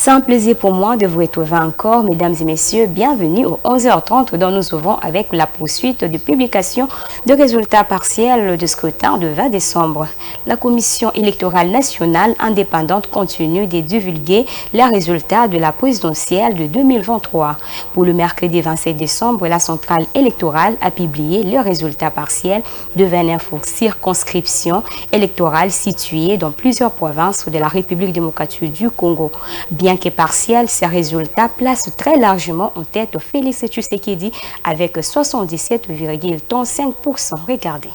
C'est un plaisir pour moi de vous retrouver encore, mesdames et messieurs. Bienvenue au 11h30 dont nous ouvrons avec la poursuite de publication de résultats partiels de scrutin de 20 décembre. La Commission électorale nationale indépendante continue de divulguer les résultats de la présidentielle de 2023. Pour le mercredi 27 décembre, la centrale électorale a publié les résultats partiels de 29 circonscriptions électorales situées dans plusieurs provinces de la République démocratique du Congo. Bien que partiel, ces résultats placent très largement en tête Félix Tshisekedi avec 77,5%. Regardez.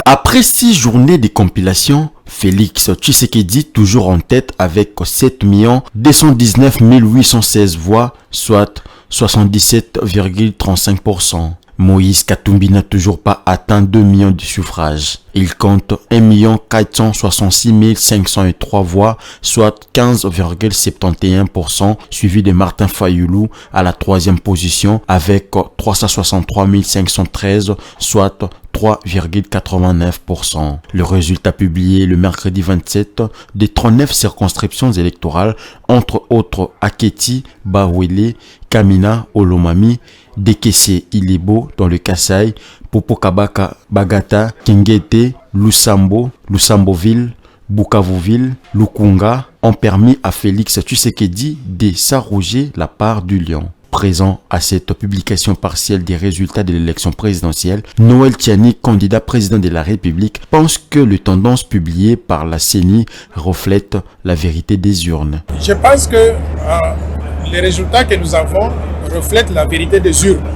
Après 6 journées de compilation, Félix Tshisekedi toujours en tête avec 7 219 816 voix, soit 77,35%. Moïse Katumbi n'a toujours pas atteint 2 millions de suffrages. Il compte 1 466 503 voix, soit 15,71%, suivi de Martin Fayoulou à la 3e position avec 363 513, soit 3,89%. Le résultat publié le mercredi 27 des 39 circonscriptions électorales, entre autres Aketi, Bawele, Kamina, Olomami, Dekese Ilebo dans le Kasaï, Popokabaka, Bagata, Kingete, Lusambo, Lusamboville, Bukavuville, Lukunga ont permis à Félix Tshisekedi de s'arroger la part du lion. Présent à cette publication partielle des résultats de l'élection présidentielle, Noël Tiani, candidat président de la République, pense que les tendances publiées par la CENI reflètent la vérité des urnes. Je pense que les résultats que nous avons reflètent la vérité des urnes.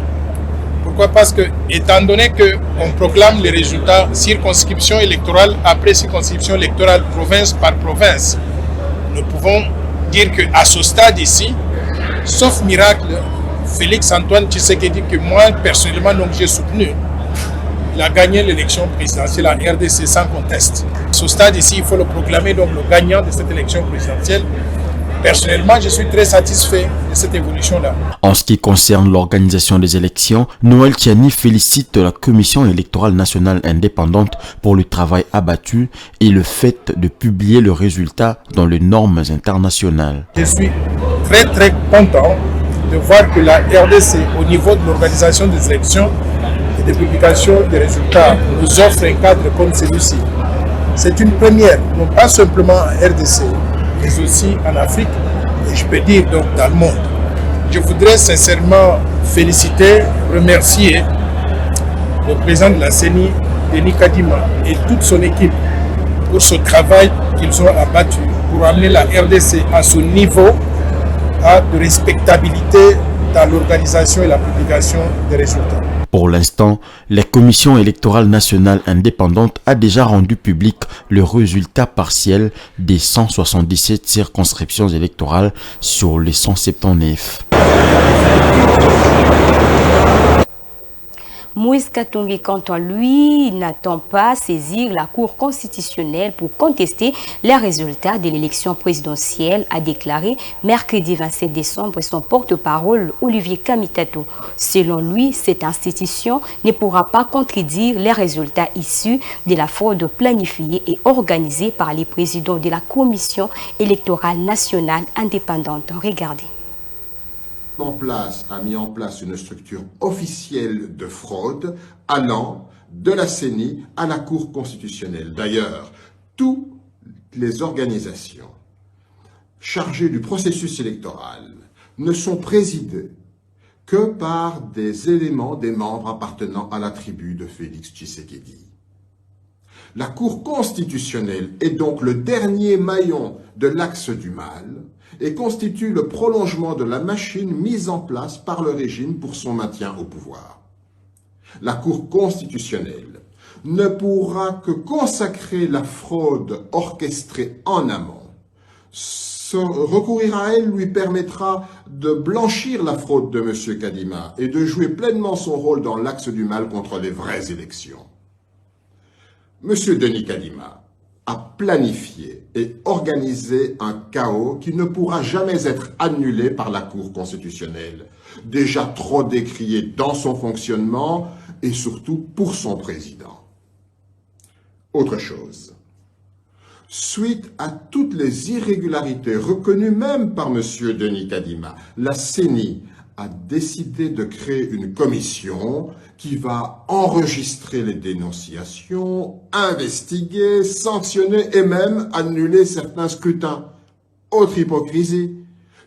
Pourquoi? Parce que, étant donné qu'on proclame les résultats circonscription électorale après circonscription électorale, province par province, nous pouvons dire qu'à ce stade ici, sauf miracle, Félix Antoine Tshisekedi, que moi personnellement donc j'ai soutenu, il a gagné l'élection présidentielle à RDC sans conteste. À ce stade ici, il faut le proclamer donc le gagnant de cette élection présidentielle. Personnellement, je suis très satisfait de cette évolution-là. En ce qui concerne l'organisation des élections, Noël Tiani félicite la Commission électorale nationale indépendante pour le travail abattu et le fait de publier le résultat dans les normes internationales. Je suis très content de voir que la RDC, au niveau de l'organisation des élections et de publication des résultats, nous offre un cadre comme celui-ci. C'est une première, non pas simplement en RDC, mais aussi en Afrique, et je peux dire donc dans le monde. Je voudrais sincèrement féliciter, remercier le président de la CENI, Denis Kadima, et toute son équipe pour ce travail qu'ils ont abattu pour amener la RDC à ce niveau de respectabilité dans l'organisation et la publication des résultats. Pour l'instant, la Commission électorale nationale indépendante a déjà rendu public le résultat partiel des 177 circonscriptions électorales sur les 179. Moïse Katumbi, quant à lui, n'attend pas saisir la Cour constitutionnelle pour contester les résultats de l'élection présidentielle, a déclaré mercredi 27 décembre son porte-parole Olivier Kamitato. Selon lui, cette institution ne pourra pas contredire les résultats issus de la fraude planifiée et organisée par les présidents de la Commission électorale nationale indépendante. Regardez. A mis en place une structure officielle de fraude allant de la CENI à la Cour constitutionnelle. D'ailleurs, toutes les organisations chargées du processus électoral ne sont présidées que par des éléments, des membres appartenant à la tribu de Félix Tshisekedi. La Cour constitutionnelle est donc le dernier maillon de l'axe du mal et constitue le prolongement de la machine mise en place par le régime pour son maintien au pouvoir. La Cour constitutionnelle ne pourra que consacrer la fraude orchestrée en amont. Recourir à elle lui permettra de blanchir la fraude de M. Kadima et de jouer pleinement son rôle dans l'axe du mal contre les vraies élections. M. Denis Kadima a planifié et organisé un chaos qui ne pourra jamais être annulé par la Cour constitutionnelle, déjà trop décriée dans son fonctionnement et surtout pour son président. Autre chose, Suite à toutes les irrégularités reconnues même par M. Denis Kadima, la CENI a décidé de créer une commission qui va enregistrer les dénonciations, investiguer, sanctionner et même annuler certains scrutins. Autre hypocrisie.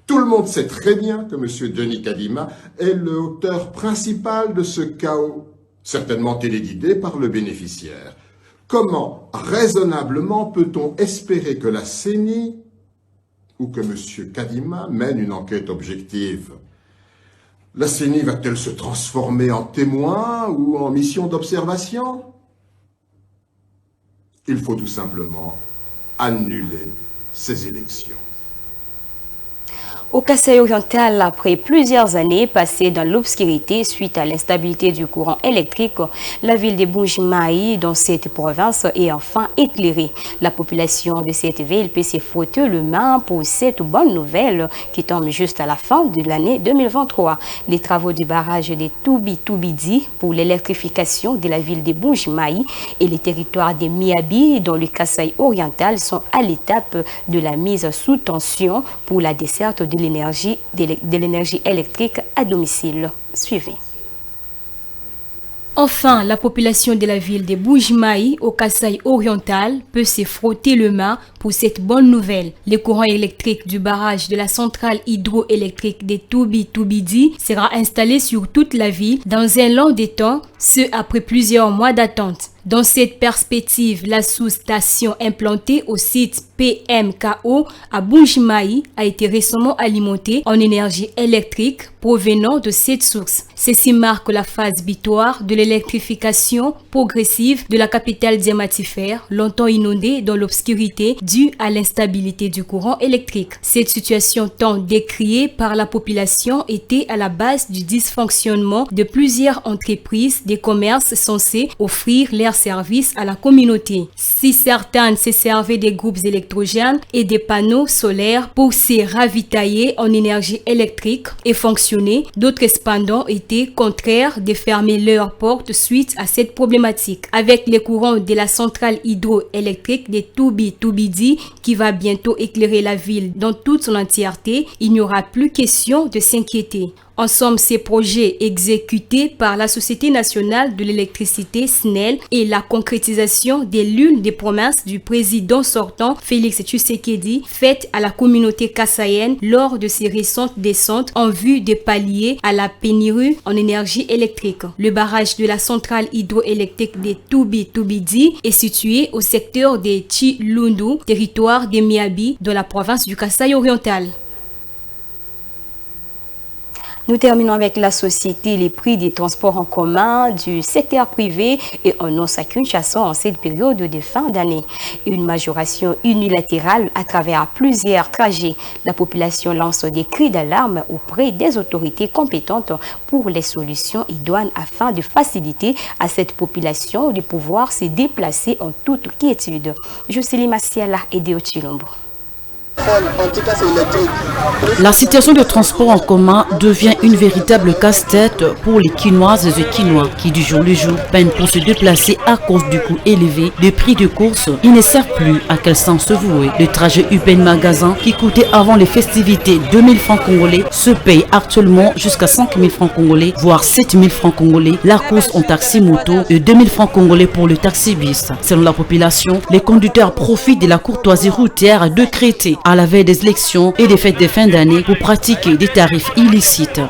Tout le monde sait très bien que M. Denis Kadima est l'auteur principal de ce chaos, certainement téléguidé par le bénéficiaire. Comment, raisonnablement, peut-on espérer que la CENI ou que M. Kadima mène une enquête objective? La CENI va-t-elle se transformer en témoin ou en mission d'observation? Il faut tout simplement annuler ces élections. Au Kasaï oriental, après plusieurs années passées dans l'obscurité suite à l'instabilité du courant électrique, la ville de Bujimayi, dans cette province, est enfin éclairée. La population de cette ville peut se frotter le main pour cette bonne nouvelle qui tombe juste à la fin de l'année 2023. Les travaux du barrage de Toubi-Toubidi pour l'électrification de la ville de Bujimayi et les territoires de Miabi dans le Kasaï oriental sont à l'étape de la mise sous tension pour la desserte de l'énergie électrique à domicile. Suivez. Enfin, la population de la ville de Bujimayi, au Kasaï oriental, peut se frotter le main pour cette bonne nouvelle. Le courant électrique du barrage de la centrale hydroélectrique de Toubi-Toubidi sera installé sur toute la ville dans un long de temps, ce après plusieurs mois d'attente. Dans cette perspective, la sous-station implantée au site PMKO à Bujimayi a été récemment alimentée en énergie électrique provenant de cette source. Ceci marque la phase butoir de l'électrification progressive de la capitale diamantifère, longtemps inondée dans l'obscurité due à l'instabilité du courant électrique. Cette situation tant décriée par la population était à la base du dysfonctionnement de plusieurs entreprises des commerces censés offrir leurs services à la communauté. Si certaines se servaient des groupes électrogènes et des panneaux solaires pour se ravitailler en énergie électrique et fonctionner, d'autres cependant étaient contraires de fermer leurs portes suite à cette problématique. Avec les courants de la centrale hydroélectrique de Toubi-Toubidi qui va bientôt éclairer la ville dans toute son entièreté, il n'y aura plus question de s'inquiéter. En somme, ces projets exécutés par la Société nationale de l'électricité SNEL et la concrétisation de l'une des promesses du président sortant Félix Tshisekedi faites à la communauté kassaïenne lors de ses récentes descentes en vue de pallier à la pénurie en énergie électrique. Le barrage de la centrale hydroélectrique de Toubi-Toubidi est situé au secteur de Tshilundu, territoire de Miabi, dans la province du Kasaï oriental. Nous terminons avec la société. Les prix des transports en commun du secteur privé et annonce à Kinshasa en cette période de fin d'année. Une majoration unilatérale à travers plusieurs trajets. La population lance des cris d'alarme auprès des autorités compétentes pour les solutions idoines afin de faciliter à cette population de pouvoir se déplacer en toute quiétude. Jocelyne Massiala et Déo Chilombo. La situation de transport en commun devient une véritable casse-tête pour les Quinoises et Quinois qui du jour le jour peinent pour se déplacer à cause du coût élevé des prix de course. Ils ne savent plus à quel sens se vouer. Le trajet Upen-Magasin qui coûtait avant les festivités 2000 francs congolais se paye actuellement jusqu'à 5000 francs congolais, voire 7000 francs congolais. La course en taxi-moto et 2000 francs congolais pour le taxi-bis. Selon la population, les conducteurs profitent de la courtoisie routière décrétée à la veille des élections et des fêtes de fin d'année pour pratiquer des tarifs illicites.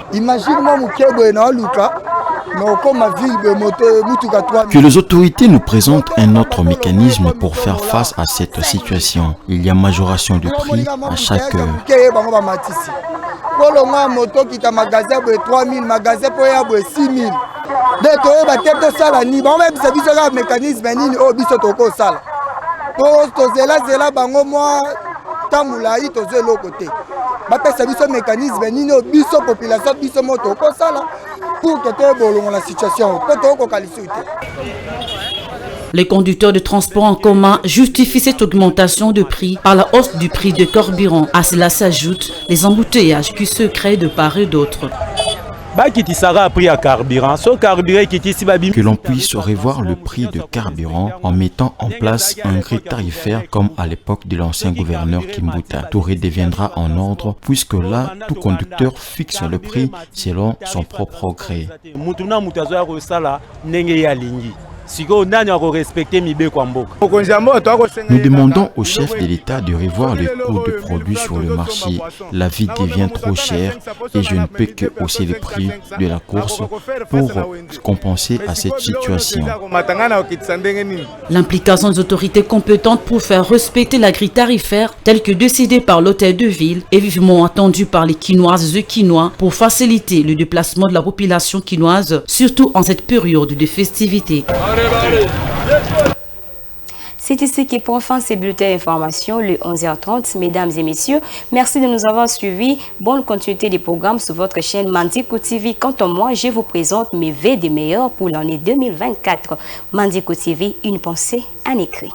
Que les autorités nous présentent un autre mécanisme pour faire face à cette situation. Il y a majoration de prix à chaque heure. Les conducteurs de transport en commun justifient cette augmentation de prix par la hausse du prix de carburant. À cela s'ajoutent les embouteillages qui se créent de part et d'autre. Que l'on puisse revoir le prix de carburant en mettant en place un grille tarifaire comme à l'époque de l'ancien gouverneur Kimbuta. Tout redeviendra en ordre puisque là, tout conducteur fixe le prix selon son propre gré. Nous demandons au chef de l'État de revoir les coûts de produits sur le marché. La vie devient trop chère et je ne peux que hausser le prix de la course pour compenser à cette situation. L'implication des autorités compétentes pour faire respecter la grille tarifaire telle que décidée par l'hôtel de ville est vivement attendue par les Quinoises et Quinois pour faciliter le déplacement de la population quinoise, surtout en cette période de festivités. C'est ici qui prend fin ces bulletins d'information le 11h30. Mesdames et messieurs, merci de nous avoir suivis. Bonne continuité des programmes sur votre chaîne Mandiko TV. Quant à moi, je vous présente mes vœux des meilleurs pour l'année 2024. Mandiko TV, une pensée en écrit.